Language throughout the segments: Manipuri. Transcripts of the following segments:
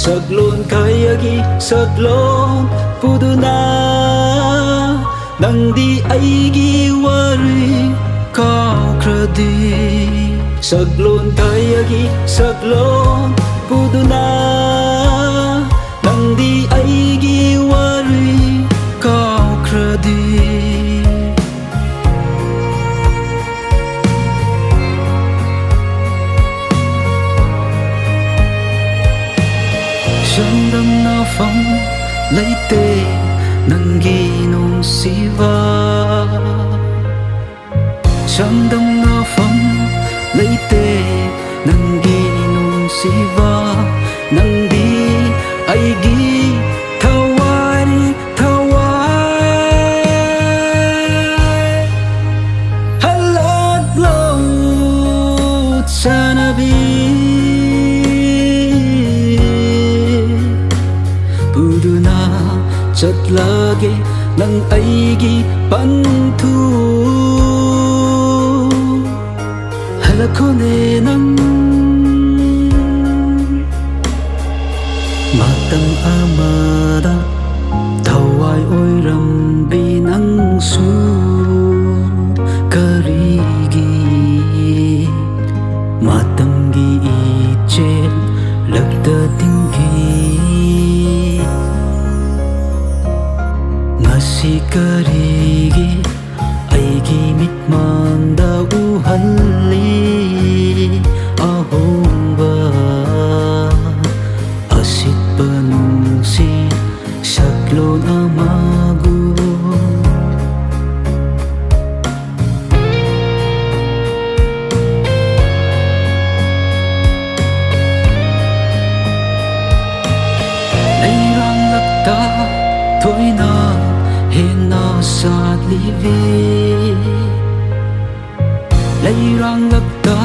ꯁꯛꯂꯣꯟ ꯀꯌꯥꯒꯤ ꯁꯛꯂꯣꯟ ꯄꯨꯗꯨꯅ ꯅꯪꯗꯤ ꯑꯩꯒꯤ ꯋꯥꯔꯤ ꯀꯥꯎꯈ꯭ꯔꯗꯤ ꯁꯛꯂꯣꯟ ꯀꯌꯥꯒꯤ ꯁꯛꯂꯣꯟ ꯄꯨꯗꯨꯅ ꯅꯪꯗꯤ ꯑꯩꯒꯤ ꯋꯥꯔꯤ ꯀꯥꯎꯈ꯭ꯔꯗꯤ ꯆꯥꯡꯗꯝꯅꯐꯝ ꯂꯩꯇꯦ ꯅꯪꯒꯤ ꯅꯨꯡꯁꯤꯕ ꯆꯥꯡꯗꯝꯅꯐꯝ ꯂꯩꯇꯦ ꯅꯪꯒꯤ ꯅꯨꯡꯁꯤꯕ ꯅꯪꯗꯤ ꯑꯩꯒꯤ ꯊꯋꯥꯏ ꯍꯜꯂꯛꯂꯣ ꯆꯥꯅꯕꯤ ꯄꯨꯗꯨꯅ ꯆꯠꯂꯒꯦ ꯅꯪ ꯑꯩꯒꯤ ꯄꯟꯊꯨ ꯍꯜꯂꯛꯈꯣꯅꯦ ꯅꯪ ꯃꯇꯝ ꯑꯃꯗ ꯊꯋꯥꯏ ꯑꯣꯏꯔꯝꯕꯤ ꯅꯪꯁꯨ ꯀꯔꯤꯒꯤ ꯃꯇꯝꯒꯤ ꯏꯆꯦꯜ ꯂꯛꯇ ꯇꯤꯡꯈꯤ ꯉꯁꯤ ꯀꯔꯤꯒꯤ ꯑꯩꯒꯤ ꯃꯤꯠꯃꯥꯡꯗ ꯎꯍꯜꯂꯤ ꯑꯍꯣꯡꯕ ꯑꯁꯤꯠꯄ ꯅꯨꯡꯁꯤ ꯁꯛꯂꯣꯟ ꯑꯃꯕꯨ ꯂꯩꯔꯥꯡꯂꯛꯇ ꯊꯣꯏꯅ ꯍꯦꯟꯅ ꯁꯥꯠꯂꯤꯕꯤ ꯂꯩꯔꯥꯡꯂꯛꯇ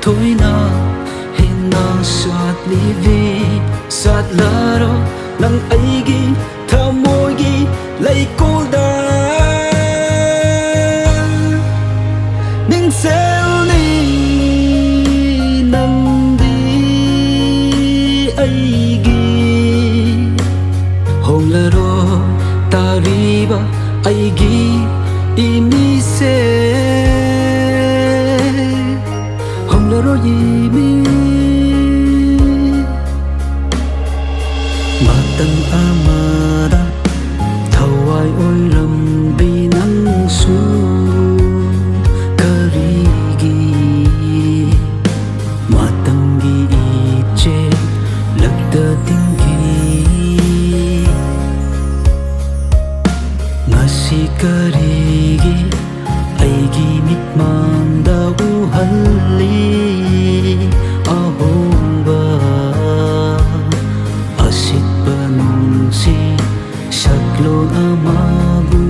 ꯊꯣꯏꯅ ꯍꯦꯟꯅ ꯁꯥꯠꯂꯤꯕꯤ ꯁꯥꯠꯂꯔꯣ ꯅꯪ ꯑꯩꯒꯤ ꯊꯃꯣꯏꯒꯤ ꯂꯩꯀꯣꯜꯗ ꯅꯤꯡꯁꯦꯜꯅꯤ ꯅꯪꯗꯤ ꯑꯩꯒꯤ ꯍꯣꯡꯂꯔꯣ ꯇꯥꯔꯤꯕ ꯑꯩꯒꯤ 이미세 홈러로 이미 마땅 아마다 더와이 오이람비 낭수 거리기 마땅기 이제 럭더 띵기 ꯉꯁꯤ ꯀꯔꯤꯒꯤ ꯑꯩꯒꯤ ꯃꯤꯠꯃꯥꯡꯗ ꯎꯍꯜꯂꯤ ꯑꯍꯣꯡꯕ ꯑꯁꯤꯠꯄ ꯅꯨꯡꯁꯤ ꯁꯛꯂꯣꯟ ꯑꯃꯕꯨ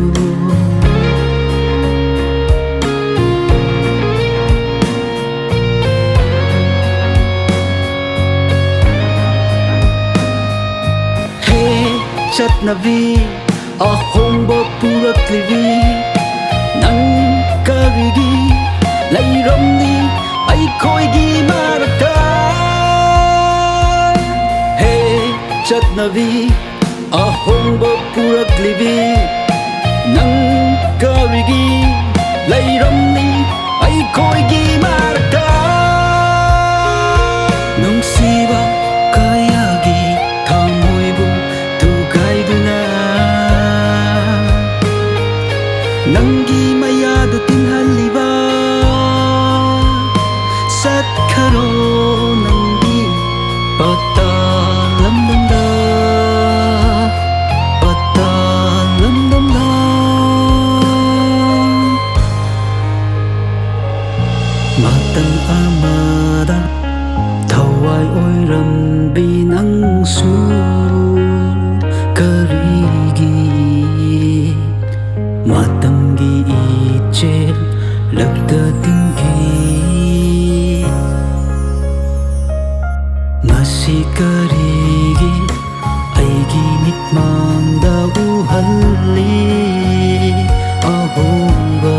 ꯍꯦ ꯆꯠꯅꯕꯤ ꯑꯍꯣꯡꯕ ꯄꯨꯔꯛꯂꯤꯕꯤ ꯅꯪ ꯀꯔꯤꯒꯤ ꯂꯩꯔꯝꯅꯤ ꯑꯩꯈꯣꯏꯒꯤ ꯃꯔꯛꯇ ꯍꯦ ꯆꯠꯅꯕꯤ ꯑꯍꯣꯡꯕ ꯄꯨꯔꯛꯂꯤꯕꯤ ꯅꯪ ꯀꯔꯤꯒꯤ ꯂꯩꯔꯝꯅꯤ ꯑꯩꯈꯣꯏꯒꯤ ꯃꯔꯛꯇ ꯅꯨꯡꯁꯤꯕ ꯀꯌꯥꯒꯤ ꯊꯃꯣꯏꯕꯨ ꯊꯨꯒꯥꯏꯗꯨꯅ ꯅꯪꯒꯤ ꯃꯌꯥꯗ ꯇꯤꯟꯍꯜꯂꯤꯕ ꯆꯠꯈꯔꯣ ꯅꯪꯒꯤ ꯄꯇꯥꯂꯝꯗꯝꯗ ꯄꯇꯥꯂꯝꯗꯝꯗ ꯃꯇꯝ ꯑꯃꯗ ꯊꯋꯥꯏ ꯑꯣꯏꯔꯝꯕꯤ ꯅꯪꯁꯨ ꯀꯔꯤꯒꯤ 마땅기 이제 럭더 띵기 ngasi karigi aigi mitmangda uhalli ahongba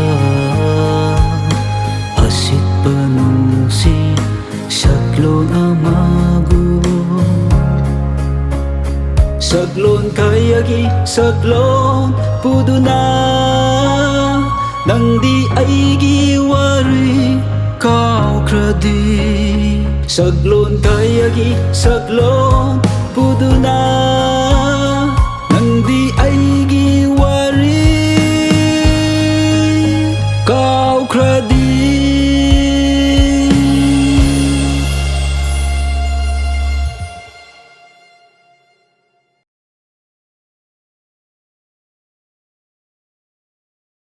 asit penungsi saklon amagu ꯀꯌꯥꯒꯤ ꯁꯛꯂꯣꯟ ꯄꯨꯗꯨꯅ ꯅꯪꯗꯤ ꯑꯩꯒꯤ ꯋꯥꯔꯤ ꯀꯥꯎꯈ꯭ꯔꯗꯤ ꯁꯛꯂꯣꯟ ꯀꯌꯥꯒꯤ ꯁꯛꯂꯣꯟ ꯄꯨꯗꯨꯅ